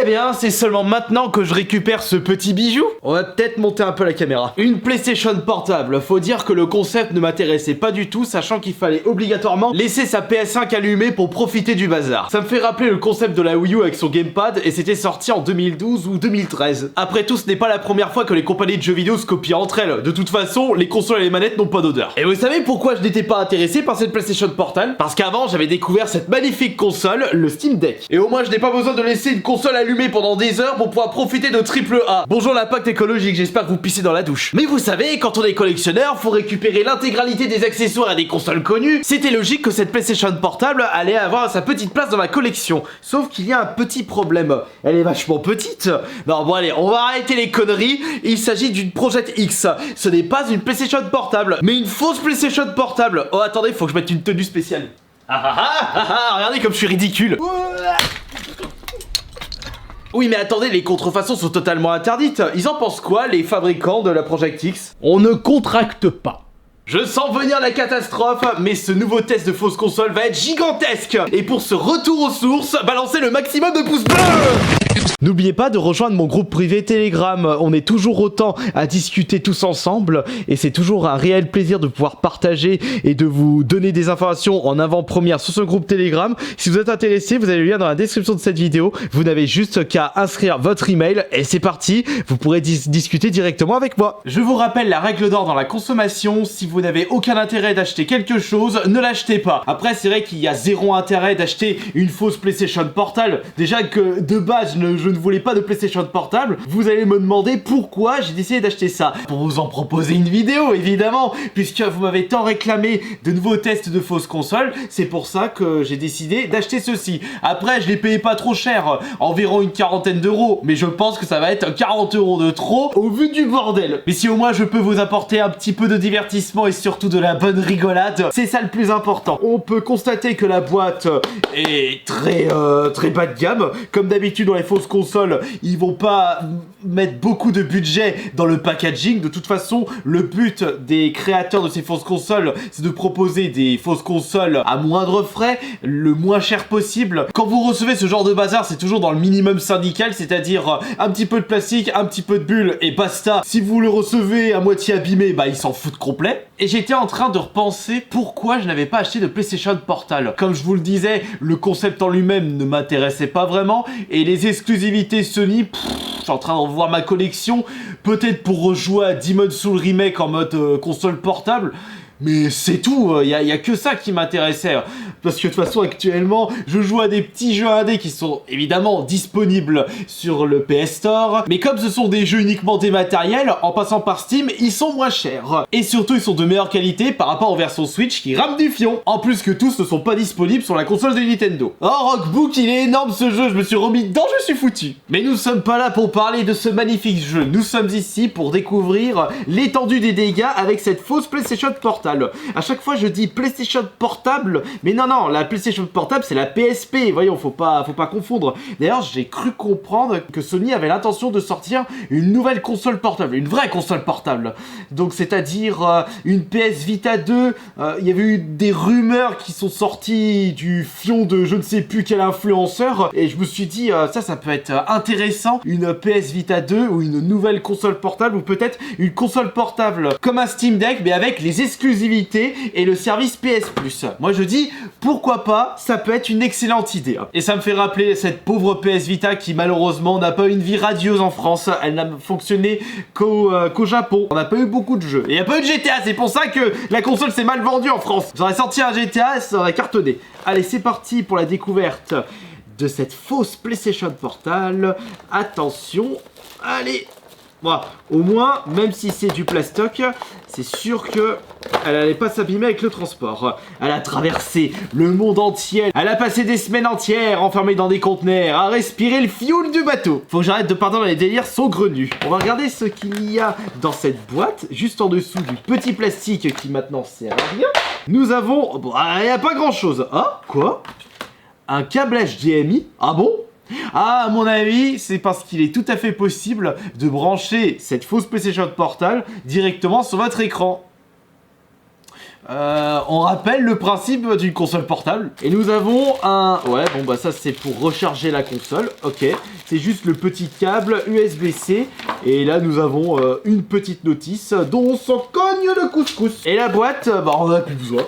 Eh bien, c'est seulement maintenant que je récupère ce petit bijou. On va peut-être monter un peu la caméra. Une PlayStation portable. Faut dire que le concept ne m'intéressait pas du tout, sachant qu'il fallait obligatoirement laisser sa PS5 allumée pour profiter du bazar. Ça me fait rappeler le concept de la Wii U avec son gamepad, et c'était sorti en 2012 ou 2013. Après tout, ce n'est pas la première fois que les compagnies de jeux vidéo se copient entre elles. De toute façon, les consoles et les manettes n'ont pas d'odeur. Et vous savez pourquoi je n'étais pas intéressé par cette PlayStation portable? Parce qu'avant, j'avais découvert cette magnifique console, le Steam Deck. Et au moins, je n'ai pas besoin de laisser une console allumée pendant des heures pour pouvoir profiter de AAA. Bonjour l'impact écologique, j'espère que vous pissez dans la douche. Mais vous savez, quand on est collectionneur, faut récupérer l'intégralité des accessoires et des consoles connues. C'était logique que cette PlayStation portable allait avoir sa petite place dans ma collection. Sauf qu'il y a un petit problème. Elle est vachement petite. Non bon allez, on va arrêter les conneries. Il s'agit d'une Project X. Ce n'est pas une PlayStation portable, mais une fausse PlayStation portable. Oh attendez, faut que je mette une tenue spéciale. Regardez comme je suis ridicule. Oui mais attendez, les contrefaçons sont totalement interdites. Ils en pensent quoi, les fabricants de la Project X? On ne contracte pas. Je sens venir la catastrophe, mais ce nouveau test de fausse console va être gigantesque. Et pour ce retour aux sources, balancez le maximum de pouces bleus. N'oubliez pas de rejoindre mon groupe privé Telegram, on est toujours autant à discuter tous ensemble et c'est toujours un réel plaisir de pouvoir partager et de vous donner des informations en avant-première sur ce groupe Telegram. Si vous êtes intéressé, vous avez le lien dans la description de cette vidéo, vous n'avez juste qu'à inscrire votre email et c'est parti, vous pourrez discuter directement avec moi. Je vous rappelle la règle d'or dans la consommation, si vous n'avez aucun intérêt d'acheter quelque chose, ne l'achetez pas. Après c'est vrai qu'il y a zéro intérêt d'acheter une fausse PlayStation portable, déjà que de base je ne voulais pas de PlayStation portable, vous allez me demander pourquoi j'ai décidé d'acheter ça. Pour vous en proposer une vidéo évidemment, puisque vous m'avez tant réclamé de nouveaux tests de fausses consoles, c'est pour ça que j'ai décidé d'acheter ceci. Après je les payais pas trop cher, environ une quarantaine d'euros, mais je pense que ça va être 40 € de trop au vu du bordel. Mais si au moins je peux vous apporter un petit peu de divertissement et surtout de la bonne rigolade, c'est ça le plus important. On peut constater que la boîte est très bas de gamme, comme d'habitude dans les fausses consoles, ils vont pas mettre beaucoup de budget dans le packaging. De toute façon, le but des créateurs de ces fausses consoles, c'est de proposer des fausses consoles à moindre frais, le moins cher possible. Quand vous recevez ce genre de bazar, c'est toujours dans le minimum syndical, c'est-à-dire un petit peu de plastique, un petit peu de bulle et basta. Si vous le recevez à moitié abîmé, bah ils s'en foutent complet. Et j'étais en train de repenser pourquoi je n'avais pas acheté de PlayStation portable. Comme je vous le disais, le concept en lui-même ne m'intéressait pas vraiment et les exclusivités Sony, je suis en train de revoir ma collection, peut-être pour rejouer à Demon's Souls Remake en mode console portable. Mais c'est tout, y a que ça qui m'intéressait. Parce que de toute façon actuellement, je joue à des petits jeux indés qui sont évidemment disponibles sur le PS Store. Mais comme ce sont des jeux uniquement dématériels, en passant par Steam, ils sont moins chers. Et surtout, ils sont de meilleure qualité par rapport aux versions Switch qui rament du fion. En plus que tous ne sont pas disponibles sur la console de Nintendo. Oh, Rockbook, il est énorme ce jeu, je me suis remis dedans, je suis foutu. Mais nous ne sommes pas là pour parler de ce magnifique jeu. Nous sommes ici pour découvrir l'étendue des dégâts avec cette fausse PlayStation portable. À chaque fois je dis PlayStation portable, mais non, la PlayStation portable c'est la PSP, voyons, faut pas confondre. D'ailleurs j'ai cru comprendre que Sony avait l'intention de sortir une nouvelle console portable, une vraie console portable. Donc c'est-à-dire une PS Vita 2, il y avait eu des rumeurs qui sont sorties du fion de je ne sais plus quel influenceur, et je me suis dit ça peut être intéressant, une PS Vita 2 ou une nouvelle console portable, ou peut-être une console portable comme un Steam Deck mais avec les exclusivités et le service PS Plus. Moi je dis pourquoi pas, ça peut être une excellente idée. Et ça me fait rappeler cette pauvre PS Vita qui malheureusement n'a pas une vie radieuse en France, elle n'a fonctionné qu'au Japon. On n'a pas eu beaucoup de jeux. Et il n'y a pas eu de GTA, c'est pour ça que la console s'est mal vendue en France. J'aurais sorti un GTA, ça aurait cartonné. Allez c'est parti pour la découverte de cette fausse PlayStation portable. Attention, allez. Bon, au moins, même si c'est du plastoc, c'est sûr que elle allait pas s'abîmer avec le transport. Elle a traversé le monde entier. Elle a passé des semaines entières enfermée dans des conteneurs à respirer le fioul du bateau. Faut que j'arrête de partir dans les délires saugrenus. On va regarder ce qu'il y a dans cette boîte, juste en dessous du petit plastique qui maintenant sert à rien. Nous avons... Bon, il n'y a pas grand chose. Ah, quoi? Un câble HDMI? Ah bon? Ah, à mon avis, c'est parce qu'il est tout à fait possible de brancher cette fausse PlayStation portable directement sur votre écran. On rappelle le principe d'une console portable. Et nous avons un... Ouais, bon bah ça c'est pour recharger la console. Ok, c'est juste le petit câble USB-C. Et là nous avons une petite notice dont on s'en cogne le couscous. Et la boîte, bah on en a plus besoin.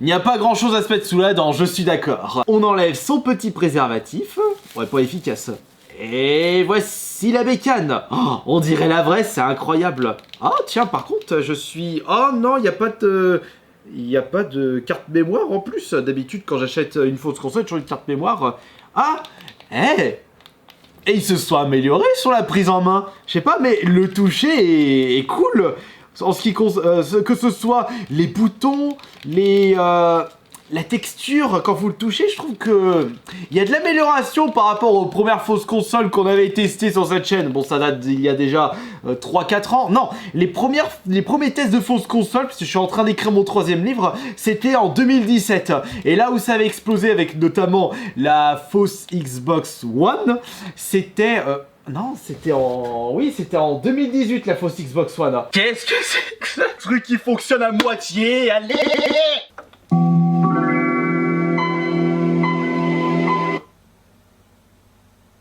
Il n'y a pas grand chose à se mettre sous la dent, je suis d'accord. On enlève son petit préservatif. Ouais, pas efficace. Et voici la bécane. Oh, on dirait la vraie, c'est incroyable. Ah tiens, par contre, je suis... Oh non, il n'y a pas de... Il n'y a pas de carte mémoire en plus. D'habitude, quand j'achète une fausse console, j'ai toujours une carte mémoire. Ah, et ils se sont améliorés sur la prise en main. Je sais pas, mais le toucher est cool. En ce qui concerne, que ce soit les boutons, la texture, quand vous le touchez, je trouve que il y a de l'amélioration par rapport aux premières fausses consoles qu'on avait testées sur cette chaîne. Bon, ça date d'il y a déjà 3-4 ans. Non, les premiers tests de fausses consoles, parce que je suis en train d'écrire mon 3e livre, c'était en 2017. Et là où ça avait explosé avec notamment la fausse Xbox One, c'était... Non, c'était en... Oui, c'était en 2018, la fausse Xbox One. Qu'est-ce que c'est que ça? Truc qui fonctionne à moitié, allez!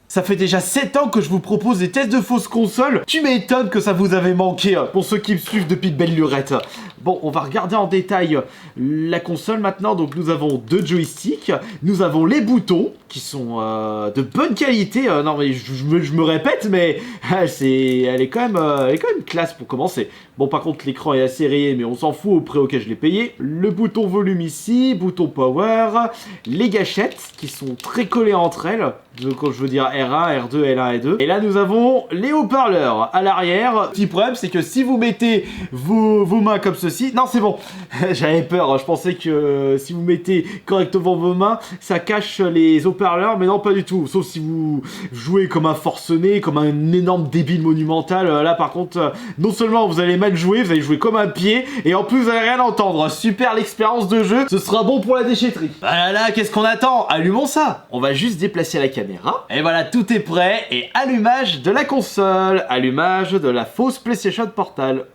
Ça fait déjà 7 ans que je vous propose des tests de fausses consoles. Tu m'étonnes que ça vous avait manqué, pour ceux qui me suivent depuis de belle lurette. Bon, on va regarder en détail la console maintenant. Donc nous avons 2 joysticks, nous avons les boutons qui sont de bonne qualité. Non mais je me répète, mais elle est quand même classe pour commencer. Bon, par contre l'écran est assez rayé, mais on s'en fout au prix auquel je l'ai payé. Le bouton volume ici, bouton power, les gâchettes qui sont très collées entre elles. Quand je veux dire R1, R2, L1 et 2. Et là nous avons les haut-parleurs à l'arrière. Petit problème, c'est que si vous mettez vos mains comme ceci... Non, c'est bon. J'avais peur, je pensais que si vous mettez correctement vos mains, ça cache les haut-parleurs, mais non, pas du tout. Sauf si vous jouez comme un forcené, comme un énorme débile monumental. Là par contre, non seulement vous allez mal jouer, vous allez jouer comme un pied, et en plus vous allez rien entendre. Super l'expérience de jeu, ce sera bon pour la déchetterie. Ah là là, qu'est-ce qu'on attend? Allumons ça. On va juste déplacer la caméra. Et voilà, tout est prêt. Et allumage de la console. Allumage de la fausse PlayStation Portale.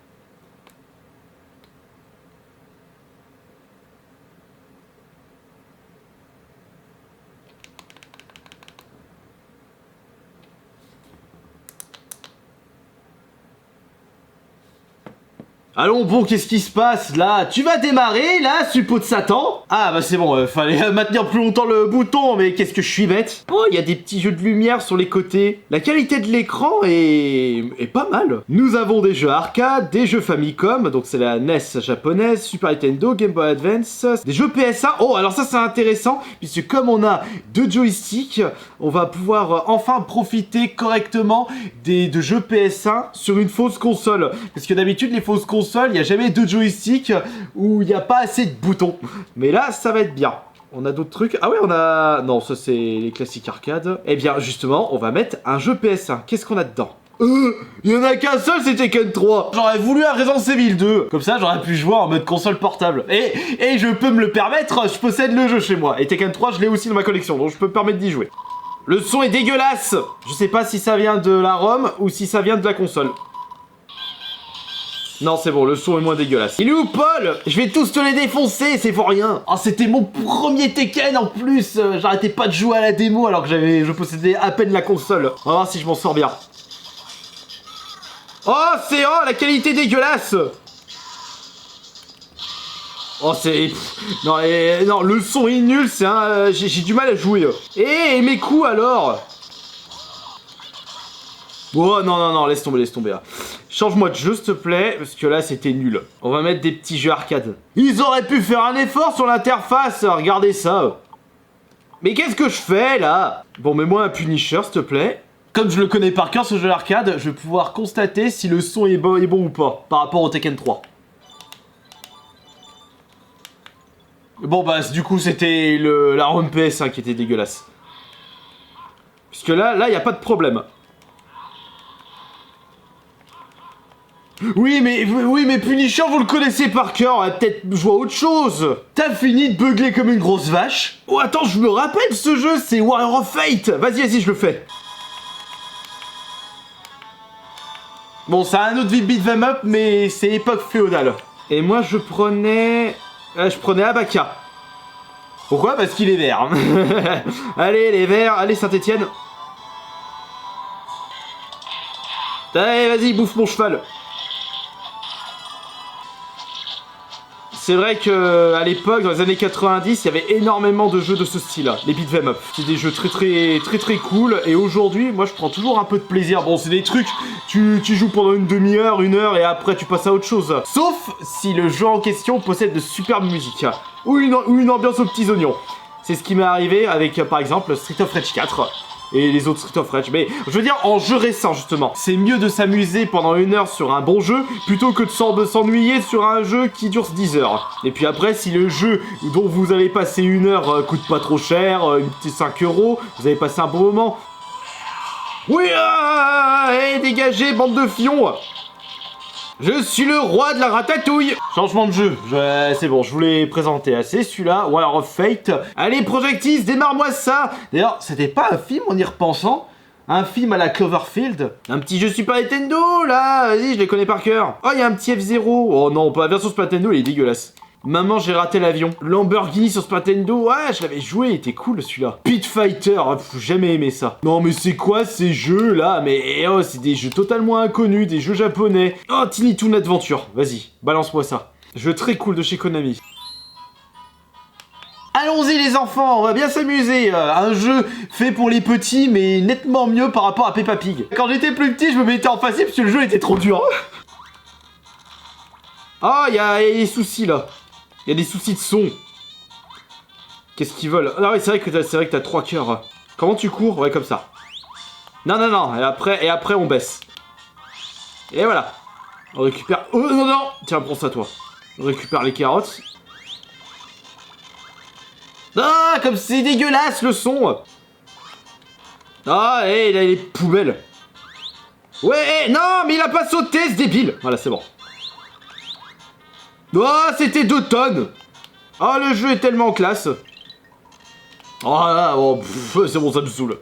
Allons, bon, qu'est-ce qui se passe là? Tu vas démarrer là, suppôt de Satan? Ah bah c'est bon, fallait maintenir plus longtemps le bouton, mais qu'est-ce que je suis bête? Oh, il y a des petits jeux de lumière sur les côtés. La qualité de l'écran est pas mal. Nous avons des jeux arcade, des jeux Famicom, donc c'est la NES japonaise, Super Nintendo, Game Boy Advance, des jeux PS1. Oh, alors ça c'est intéressant, puisque comme on a 2 joysticks, on va pouvoir enfin profiter correctement de jeux PS1 sur une fausse console. Parce que d'habitude, les fausses consoles, il n'y a jamais 2 joysticks où il n'y a pas assez de boutons. Mais là, ça va être bien. On a d'autres trucs. Ah ouais, on a... Non, ça c'est les classiques arcade. Eh bien, justement, on va mettre un jeu PS1. Qu'est-ce qu'on a dedans? Il y en a qu'un seul, c'est Tekken 3. J'aurais voulu un Resident Evil 2. Comme ça, j'aurais pu jouer en mode console portable. Et je peux me le permettre, je possède le jeu chez moi. Et Tekken 3, je l'ai aussi dans ma collection, donc je peux me permettre d'y jouer. Le son est dégueulasse. Je sais pas si ça vient de la ROM ou si ça vient de la console. Non, c'est bon, le son est moins dégueulasse. Il est où, Paul? Je vais tous te les défoncer, c'est pour rien. Oh, c'était mon premier Tekken en plus. J'arrêtais pas de jouer à la démo alors que je possédais à peine la console. On va voir si je m'en sors bien. Oh, la qualité dégueulasse. Oh, c'est... Non, non, le son est nul, c'est un... J'ai du mal à jouer. Et mes coups alors? Oh, non, laisse tomber là. Change-moi de jeu, s'il te plaît, parce que là, c'était nul. On va mettre des petits jeux arcade. Ils auraient pu faire un effort sur l'interface, regardez ça. Mais qu'est-ce que je fais, là? Bon, mets-moi un Punisher, s'il te plaît. Comme je le connais par cœur, ce jeu arcade, je vais pouvoir constater si le son est bon ou pas, par rapport au Tekken 3. Bon, bah, du coup, c'était la ROM PS1 qui était dégueulasse. Puisque là, y a pas de problème. Oui mais Punisher, vous le connaissez par cœur, on va peut-être jouer à autre chose. T'as fini de beugler comme une grosse vache? Oh attends, je me rappelle ce jeu, c'est Warrior of Fate. Vas-y, je le fais. Bon, ça a un autre beat'em up, mais c'est époque féodale. Et moi, je prenais Abaca. Pourquoi? Parce qu'il est vert. Allez, les verts. Allez, Saint-Etienne. Allez, vas-y, bouffe mon cheval. C'est vrai que à l'époque, dans les années 90, il y avait énormément de jeux de ce style-là, les beat'em up. C'est des jeux très cool. Et aujourd'hui, moi, je prends toujours un peu de plaisir. Bon, c'est des trucs, tu joues pendant une demi-heure, une heure, et après, tu passes à autre chose. Sauf si le jeu en question possède de superbes musiques ou une ambiance aux petits oignons. C'est ce qui m'est arrivé avec, par exemple, Street of Rage 4. Et les autres Street of Rage. Mais je veux dire, en jeu récent, justement. C'est mieux de s'amuser pendant une heure sur un bon jeu, plutôt que de s'ennuyer sur un jeu qui dure 10 heures. Et puis après, si le jeu dont vous allez passer une heure coûte pas trop cher, une petite 5 €, vous avez passé un bon moment. Oui, dégagez, bande de fions. Je suis le roi de la ratatouille. Changement de jeu, c'est bon, je vous l'ai présenté assez celui-là, War of Fate. Allez Projectis, démarre-moi ça. D'ailleurs, c'était pas un film en y repensant? Un film à la Cloverfield? Un petit jeu Super Nintendo, là. Vas-y, je les connais par cœur. Oh, il y a un petit F0. Oh non, pas la version Super Nintendo, il est dégueulasse. Maman, j'ai raté l'avion. Lamborghini sur Super Nintendo, ouais, je l'avais joué, il était cool celui-là. Pit Fighter, jamais aimé ça. Non, mais c'est quoi ces jeux là? Mais oh, c'est des jeux totalement inconnus, des jeux japonais. Oh, Tiny Toon Adventure, vas-y, balance-moi ça. Jeu très cool de chez Konami. Allons-y les enfants, on va bien s'amuser. Un jeu fait pour les petits, mais nettement mieux par rapport à Peppa Pig. Quand j'étais plus petit, je me mettais en facile parce que le jeu était trop dur. Ah, il y a des soucis là. Il y a des soucis de son. Qu'est-ce qu'ils veulent? Ah oui, c'est vrai que t'as 3 cœurs. Comment tu cours? Ouais, comme ça. Non, non, non. Et après, on baisse. Et voilà. On récupère... Oh, non, non. Tiens, prends ça, toi. On récupère les carottes. Ah, comme c'est dégueulasse, le son. Ah, et il a les poubelles. Ouais, non, mais il a pas sauté, ce débile. Voilà, c'est bon. Oh, c'était 2 tonnes. Oh, le jeu est tellement classe. Oh là, oh, c'est bon, ça me saoule.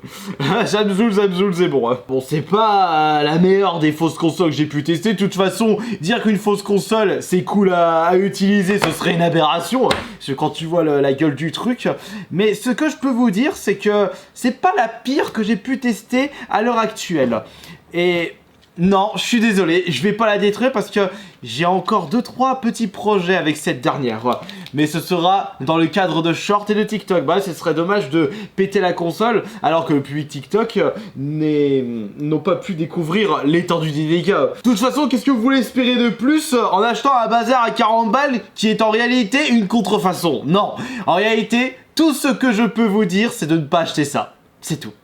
ça me saoule, c'est bon. Bon, c'est pas la meilleure des fausses consoles que j'ai pu tester. De toute façon, dire qu'une fausse console, c'est cool à utiliser, ce serait une aberration. Parce que quand tu vois la gueule du truc. Mais ce que je peux vous dire, c'est que c'est pas la pire que j'ai pu tester à l'heure actuelle. Et... non, je suis désolé, je vais pas la détruire parce que j'ai encore 2-3 petits projets avec cette dernière. Mais ce sera dans le cadre de short et de TikTok. Bah, ce serait dommage de péter la console alors que le public TikTok n'ont pas pu découvrir l'étendue des dégâts. De toute façon, qu'est-ce que vous voulez espérer de plus en achetant un bazar à 40 balles qui est en réalité une contrefaçon? Non, en réalité, tout ce que je peux vous dire, c'est de ne pas acheter ça. C'est tout.